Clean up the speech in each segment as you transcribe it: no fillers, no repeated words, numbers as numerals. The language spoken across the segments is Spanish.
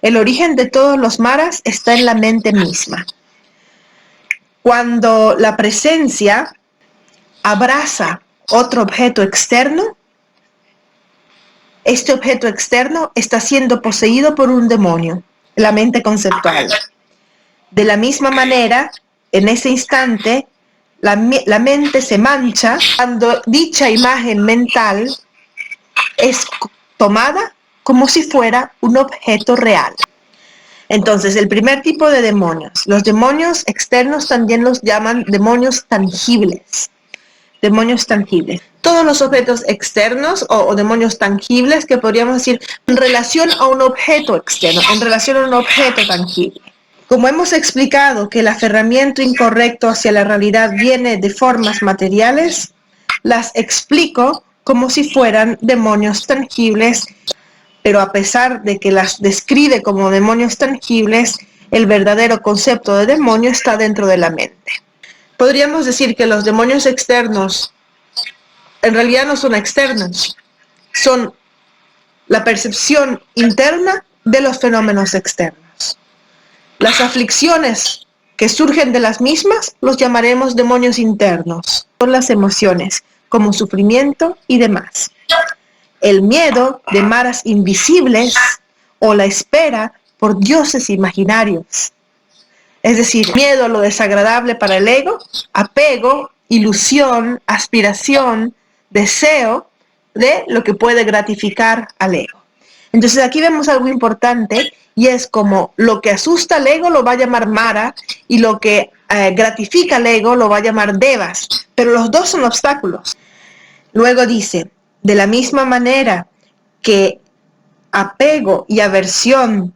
El origen de todos los maras está en la mente misma. Cuando la presencia abraza otro objeto externo, este objeto externo está siendo poseído por un demonio, la mente conceptual. De la misma manera, en ese instante, la mente se mancha cuando dicha imagen mental es tomada como si fuera un objeto real. Entonces, el primer tipo de demonios, los demonios externos también los llaman demonios tangibles. Demonios tangibles. Todos los objetos externos o demonios tangibles que podríamos decir en relación a un objeto externo, en relación a un objeto tangible. Como hemos explicado que el aferramiento incorrecto hacia la realidad viene de formas materiales, las explico como si fueran demonios tangibles, pero a pesar de que las describe como demonios tangibles, el verdadero concepto de demonio está dentro de la mente. Podríamos decir que los demonios externos en realidad no son externos, son la percepción interna de los fenómenos externos. Las aflicciones que surgen de las mismas los llamaremos demonios internos, son las emociones, como sufrimiento y demás. El miedo de maras invisibles o la espera por dioses imaginarios. Es decir, miedo a lo desagradable para el ego, apego, ilusión, aspiración, deseo de lo que puede gratificar al ego. Entonces aquí vemos algo importante y es como lo que asusta al ego lo va a llamar Mara y lo que gratifica al ego lo va a llamar Devas, pero los dos son obstáculos. Luego dice, de la misma manera que apego y aversión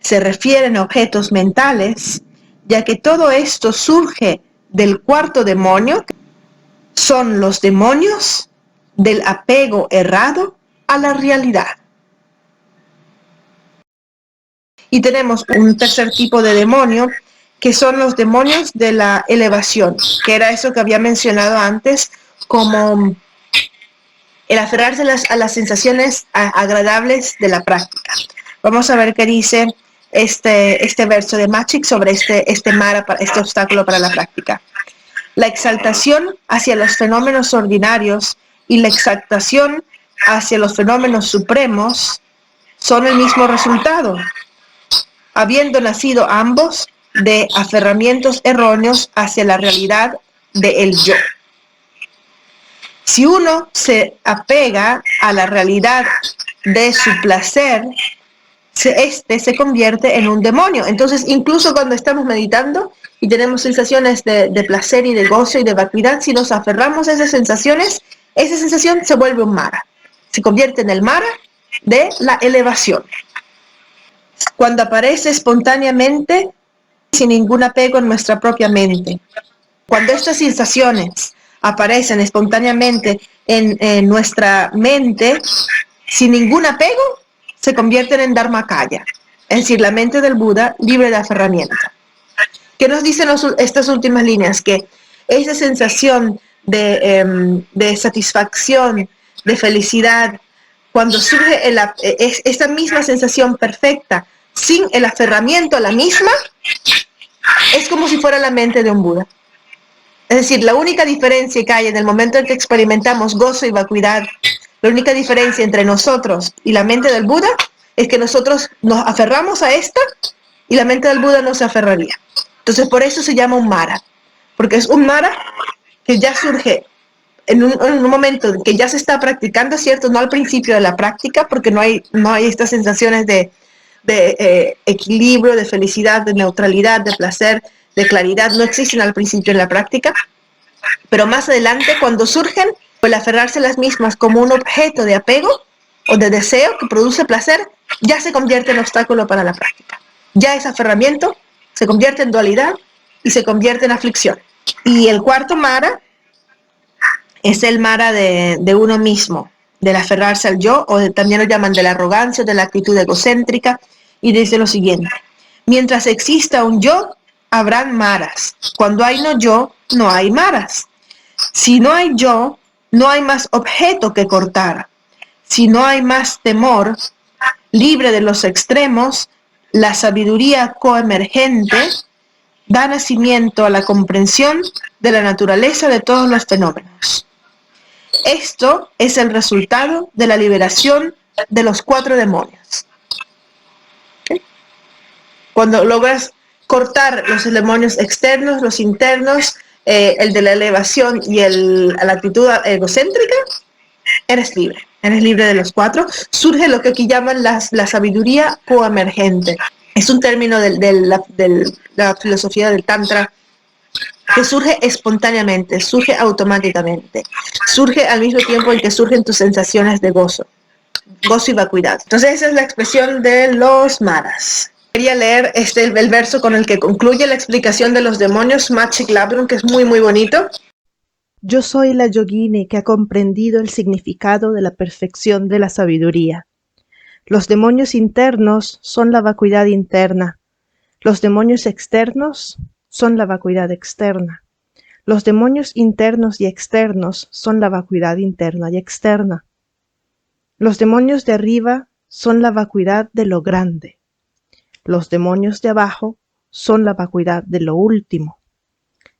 se refieren a objetos mentales, ya que todo esto surge del cuarto demonio, son los demonios del apego errado a la realidad. Y tenemos un tercer tipo de demonio, que son los demonios de la elevación, que era eso que había mencionado antes, como el aferrarse a las sensaciones agradables de la práctica. Vamos a ver qué dice este verso de Machik sobre este mara, este obstáculo para la práctica. La exaltación hacia los fenómenos ordinarios y la exaltación hacia los fenómenos supremos son el mismo resultado, habiendo nacido ambos de aferramientos erróneos hacia la realidad del yo. Si uno se apega a la realidad de su placer, este se convierte en un demonio. Entonces, incluso cuando estamos meditando y tenemos sensaciones de placer y de gozo y de vacuidad, si nos aferramos a esas sensaciones, esa sensación se vuelve un mara. Se convierte en el mara de la elevación. Cuando aparece espontáneamente, sin ningún apego en nuestra propia mente. Cuando estas sensaciones aparecen espontáneamente en nuestra mente, sin ningún apego, se convierten en Dharmakaya, es decir, la mente del Buda libre de aferramiento. ¿Qué nos dicen estas últimas líneas? Que esa sensación de satisfacción, de felicidad, cuando surge esta misma sensación perfecta, sin el aferramiento a la misma, es como si fuera la mente de un Buda. Es decir, la única diferencia que hay en el momento en que experimentamos gozo y vacuidad, la única diferencia entre nosotros y la mente del Buda es que nosotros nos aferramos a esta y la mente del Buda no se aferraría. Entonces, por eso se llama un Mara, porque es un Mara que ya surge en un momento en que ya se está practicando, ¿cierto? No al principio de la práctica, porque no hay estas sensaciones de equilibrio, de felicidad, de neutralidad, de placer, de claridad, no existen al principio en la práctica, pero más adelante cuando surgen, el aferrarse a las mismas como un objeto de apego o de deseo que produce placer, ya se convierte en obstáculo para la práctica. Ya ese aferramiento se convierte en dualidad y se convierte en aflicción. Y el cuarto Mara es el Mara de uno mismo, del aferrarse al yo, o también lo llaman de la arrogancia o de la actitud egocéntrica, y dice lo siguiente: mientras exista un yo, habrán maras. Cuando hay no yo, no hay maras. Si no hay yo, no hay más objeto que cortar. Si no hay más temor, libre de los extremos, la sabiduría coemergente da nacimiento a la comprensión de la naturaleza de todos los fenómenos. Esto es el resultado de la liberación de los 4 demonios. ¿Sí? Cuando logras cortar los demonios externos, los internos, el de la elevación y la actitud egocéntrica, eres libre de los 4. Surge lo que aquí llaman la sabiduría coemergente. Es un término de la filosofía del Tantra que surge espontáneamente, surge automáticamente, surge al mismo tiempo en que surgen tus sensaciones de gozo y vacuidad. Entonces esa es la expresión de los maras. Quería leer el verso con el que concluye la explicación de los demonios, Machik Labdrun, que es muy muy bonito. Yo soy la yogini que ha comprendido el significado de la perfección de la sabiduría. Los demonios internos son la vacuidad interna. Los demonios externos son la vacuidad externa. Los demonios internos y externos son la vacuidad interna y externa. Los demonios de arriba son la vacuidad de lo grande. Los demonios de abajo son la vacuidad de lo último.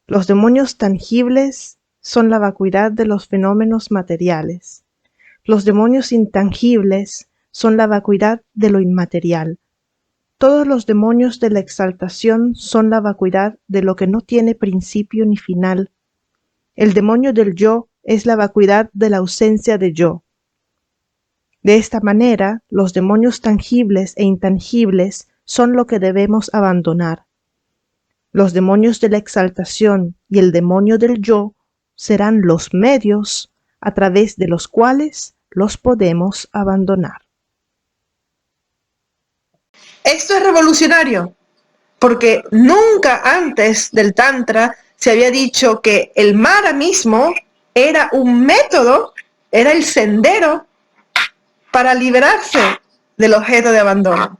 Los demonios tangibles son la vacuidad de los fenómenos materiales. Los demonios intangibles son la vacuidad de lo inmaterial. Todos los demonios de la exaltación son la vacuidad de lo que no tiene principio ni final. El demonio del yo es la vacuidad de la ausencia de yo. De esta manera, los demonios tangibles e intangibles son lo que debemos abandonar. Los demonios de la exaltación y el demonio del yo serán los medios a través de los cuales los podemos abandonar. Esto es revolucionario, porque nunca antes del Tantra se había dicho que el Mara mismo era un método, era el sendero para liberarse del objeto de abandono.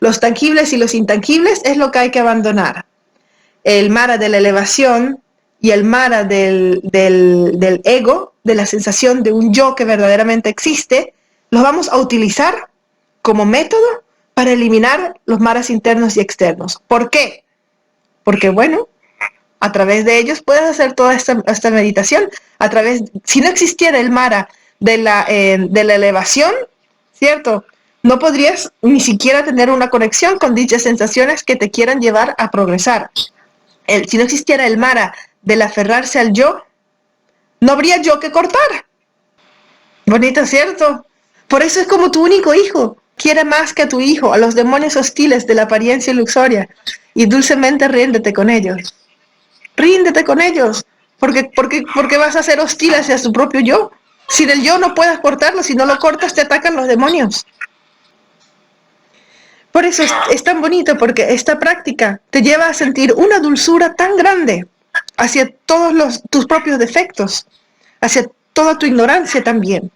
Los tangibles y los intangibles es lo que hay que abandonar. El Mara de la elevación y el Mara del ego, de la sensación de un yo que verdaderamente existe, los vamos a utilizar como método para eliminar los maras internos y externos. ¿Por qué? Porque, bueno, a través de ellos puedes hacer toda esta meditación. Si no existiera el mara de la elevación, ¿cierto? No podrías ni siquiera tener una conexión con dichas sensaciones que te quieran llevar a progresar. Si no existiera el mara del aferrarse al yo, no habría yo que cortar. Bonito, ¿cierto? Por eso es como tu único hijo. Quiere más que a tu hijo, a los demonios hostiles de la apariencia ilusoria, y dulcemente ríndete con ellos. Ríndete con ellos, porque vas a ser hostil hacia su propio yo. Si del yo no puedes cortarlo, si no lo cortas te atacan los demonios. Por eso es tan bonito, porque esta práctica te lleva a sentir una dulzura tan grande hacia todos tus propios defectos, hacia toda tu ignorancia también.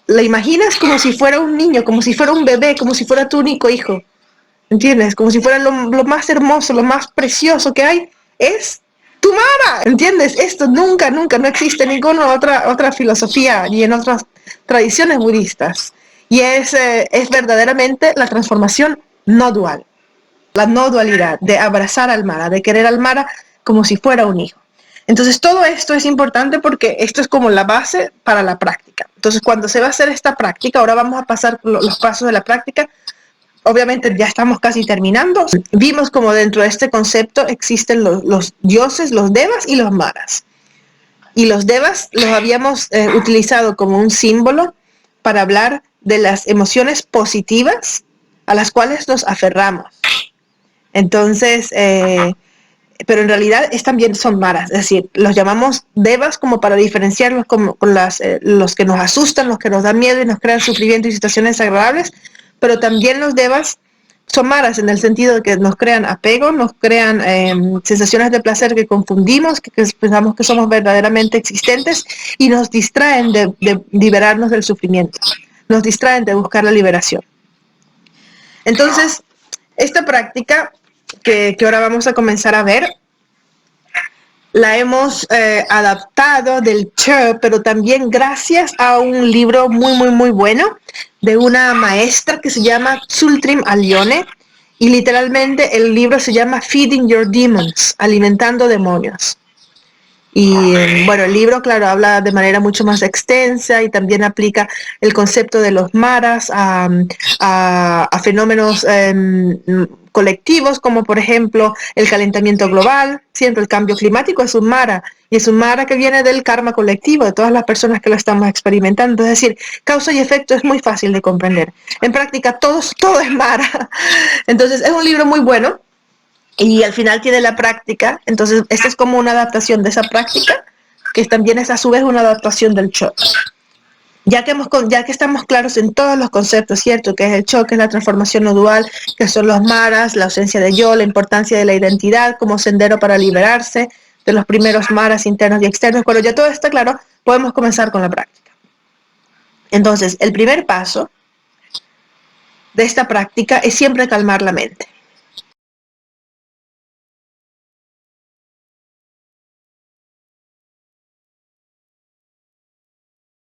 La imaginas como si fuera un niño, como si fuera un bebé, como si fuera tu único hijo. ¿Entiendes? Como si fuera lo más hermoso, lo más precioso que hay, es tu Mara. ¿Entiendes? Esto nunca no existe en ninguna otra filosofía ni en otras tradiciones budistas. Y es verdaderamente la transformación no dual. La no dualidad de abrazar al Mara, de querer al Mara como si fuera un hijo. Entonces todo esto es importante porque esto es como la base para la práctica. Entonces cuando se va a hacer esta práctica, ahora vamos a pasar los pasos de la práctica. Obviamente ya estamos casi terminando. Vimos como dentro de este concepto existen los dioses, los devas y los maras. Y los devas los habíamos utilizado como un símbolo para hablar de las emociones positivas a las cuales nos aferramos. Entonces, pero en realidad también son maras, es decir, los llamamos devas como para diferenciarlos con los que nos asustan, los que nos dan miedo y nos crean sufrimiento y situaciones desagradables, pero también los devas son maras en el sentido de que nos crean apego, nos crean sensaciones de placer que confundimos, que pensamos que somos verdaderamente existentes y nos distraen de liberarnos del sufrimiento, nos distraen de buscar la liberación. Entonces, esta práctica que ahora vamos a comenzar a ver, la hemos adaptado del Che, pero también gracias a un libro muy, muy, muy bueno de una maestra que se llama Tsultrim Allione, Y literalmente el libro se llama Feeding Your Demons, alimentando demonios. Y bueno, el libro, claro, habla de manera mucho más extensa y también aplica el concepto de los maras a fenómenos colectivos, como por ejemplo el calentamiento global. Siempre el cambio climático es un mara, y es un mara que viene del karma colectivo, de todas las personas que lo estamos experimentando. Es decir, causa y efecto es muy fácil de comprender. En práctica todo es mara. Entonces es un libro muy bueno. Y al final tiene la práctica, entonces esta es como una adaptación de esa práctica, que también es a su vez una adaptación del shock. Ya que estamos claros en todos los conceptos, ¿cierto? Que es el shock, que es la transformación no dual, que son los maras, la ausencia de yo, la importancia de la identidad como sendero para liberarse de los primeros maras internos y externos. Cuando ya todo está claro, podemos comenzar con la práctica. Entonces, el primer paso de esta práctica es siempre calmar la mente.